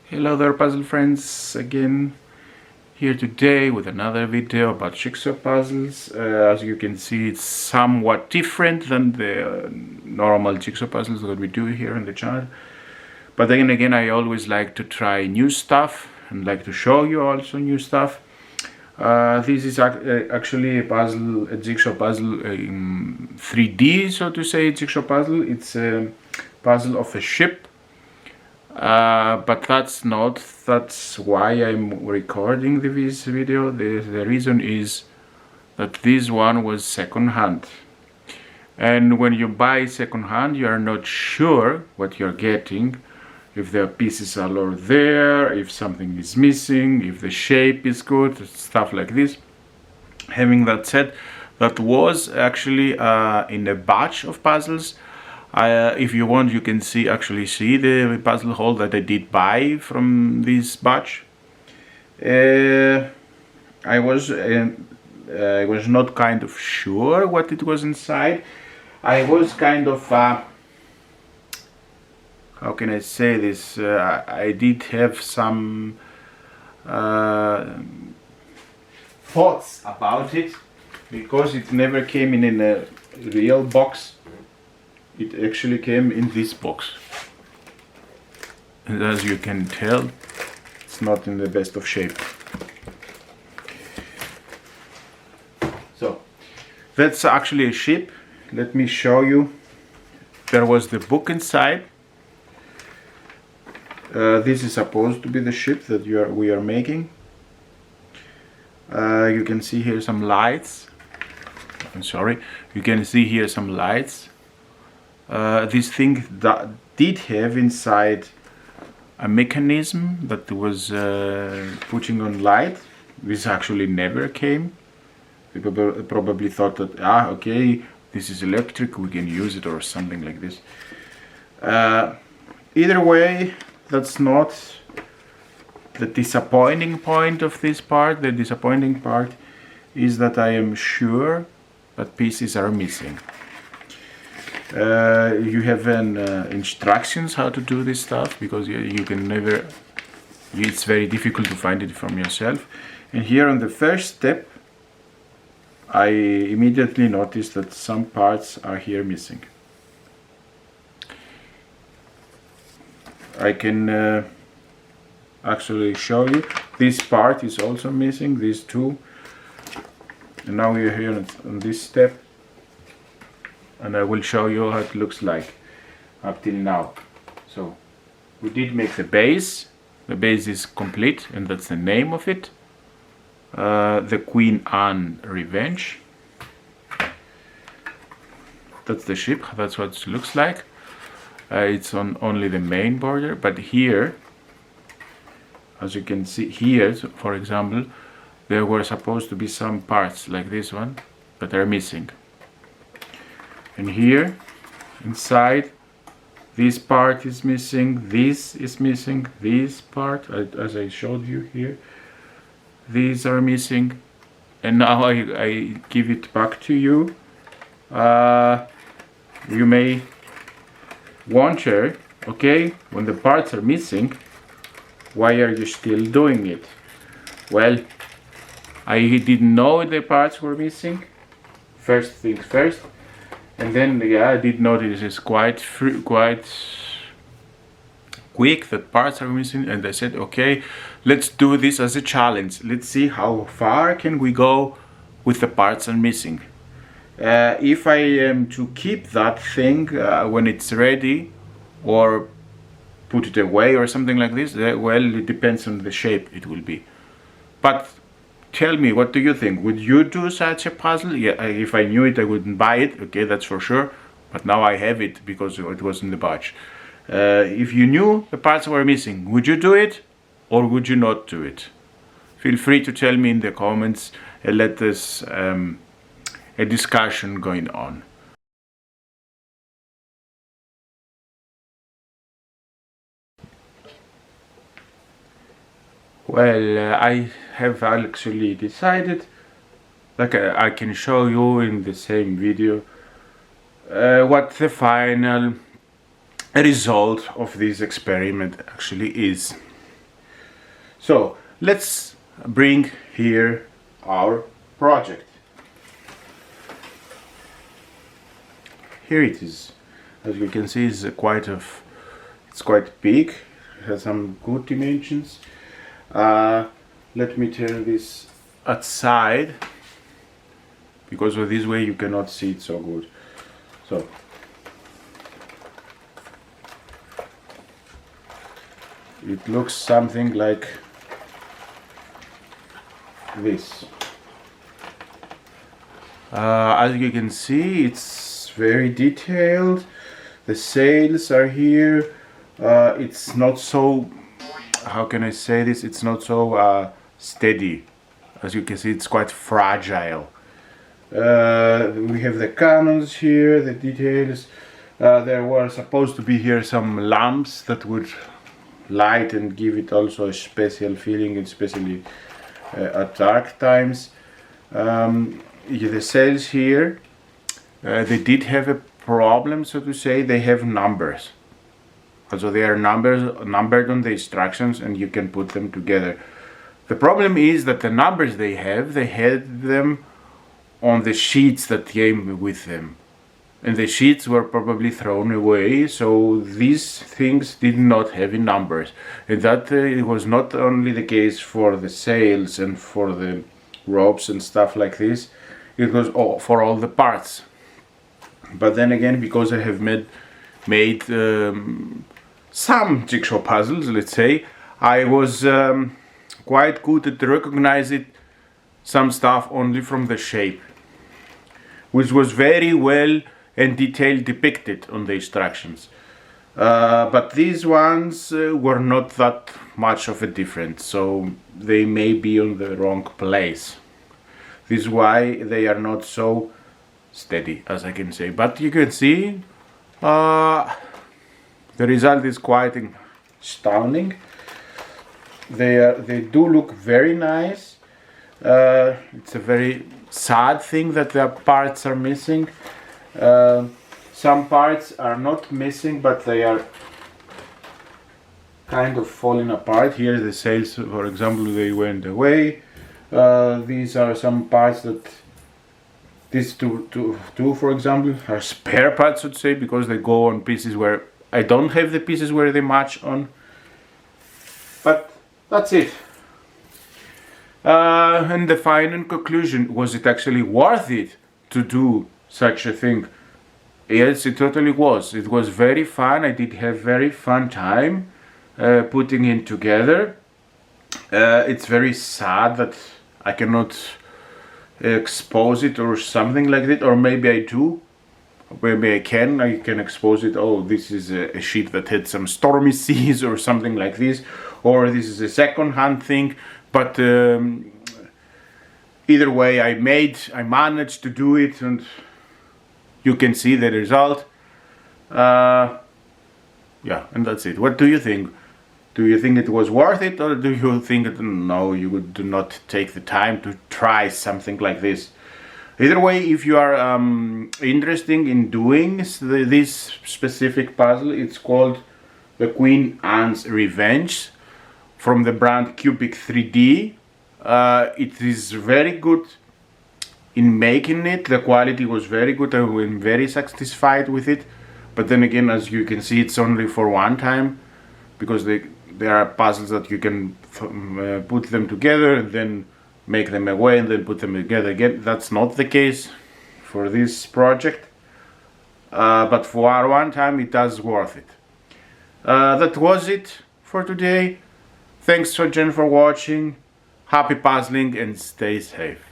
Hello there, puzzle friends, again here today with another video about jigsaw puzzles. As you can see, it's somewhat different than the normal jigsaw puzzles that we do here on the channel. But then again, I always like to try new stuff and like to show you also new stuff. This is actually a puzzle, a jigsaw puzzle in 3D, so to say, jigsaw puzzle. It's a puzzle of a ship. But that's why I'm recording this video. The reason is that this one was second-hand, and when you buy second-hand, you are not sure what you're getting, if the pieces are all there, if something is missing, if the shape is good, stuff like this. Having that said, that was actually in a batch of puzzles. If you want, you can actually see the puzzle hole that I did buy from this batch. I was not kind of sure what it was inside. I was kind of how can I say this? I did have some thoughts about it, because it never came in a real box. It actually came in this box, and as you can tell, it's not in the best of shape. So that's actually a ship. Let me show you. There was the book inside. This is supposed to be the ship that we are making. You can see here some lights. I'm sorry. You can see here some lights. This thing that did have inside a mechanism that was putting on light. This actually never came. People probably thought that, okay, this is electric, we can use it or something like this. Either way, that's not the disappointing point of this part. The disappointing part is that I am sure that pieces are missing. You have instructions how to do this stuff, because you can never, it's very difficult to find it from yourself. And here on the first step, I immediately noticed that some parts are here missing. I can actually show you. This part is also missing, these two. And now we are here on this step, and I will show you how it looks like up till now. So we did make the base. The base is complete, and that's the name of it. The Queen Anne Revenge. That's the ship. That's what it looks like. It's on only the main border, but here, as you can see here, for example, there were supposed to be some parts like this one that are missing. And here inside, this part is missing, this is missing, this part, as I showed you here, these are missing. And now I give it back to you. You may wonder, okay, when the parts are missing, why are you still doing it? Well, I didn't know the parts were missing, first things first. And then, I did notice it's quite quick that parts are missing, and I said, okay, let's do this as a challenge. Let's see how far can we go with the parts are missing. If I am to keep that thing when it's ready, or put it away or something like this, well, it depends on the shape it will be. But tell me, what do you think? Would you do such a puzzle? Yeah, if I knew it, I wouldn't buy it. Okay, that's for sure. But now I have it because it was in the batch. If you knew the parts were missing, would you do it or would you not do it? Feel free to tell me in the comments and let us a discussion going on. Well, I have actually decided, like I can show you in the same video, what the final result of this experiment actually is. So let's bring here our project. Here it is. As you can see, it's quite big. It has some good dimensions. Let me turn this outside, because of this way you cannot see it so good. So it looks something like this. As you can see, it's very detailed. The sails are here. It's not so, how can I say this, it's not so steady. As you can see, it's quite fragile. We have the cannons here, the details. There were supposed to be here some lamps that would light and give it also a special feeling, especially at dark times. The sails here, they did have a problem, so to say. They have numbers. Also they are numbered on the instructions, and you can put them together. The problem is that the numbers they had them on the sheets that came with them, and the sheets were probably thrown away, so these things did not have any numbers. And that it was not only the case for the sails and for the ropes and stuff like this, it was for all the parts. But then again, because I have made some jigsaw puzzles, let's say, I was quite good at recognizing some stuff only from the shape, which was very well and detailed depicted on the instructions. But these ones were not that much of a difference, so they may be on the wrong place. This is why they are not so steady, as I can say. But you can see the result is quite astounding. They do look very nice. It's a very sad thing that the parts are missing. Some parts are not missing, but they are kind of falling apart. Here the sails, for example, they went away. These are some parts that these two, for example, are spare parts, I'd say, because they go on pieces where I don't have the pieces where they match on. But that's it. And the final conclusion, was it actually worth it to do such a thing? Yes, it totally was. It was very fun. I did have very fun time putting it together. It's very sad that I cannot expose it or something like that, or maybe I do. Maybe I can expose it. Oh, this is a ship that had some stormy seas or something like this, or this is a second-hand thing. But either way, I managed to do it, and you can see the result. Yeah, and that's it. What do you think? Do you think it was worth it, or do you think that no, you would not take the time to try something like this? Either way, if you are interested in doing this specific puzzle, it's called the Queen Anne's Revenge from the brand Cubic 3D. It is very good in making it. The quality was very good. I'm very satisfied with it. But then again, as you can see, it's only for one time, because there are puzzles that you can put them together and then make them away and then put them together again. That's not the case for this project. But for one time, it does worth it. That was it for today. Thanks again for watching. Happy puzzling and stay safe.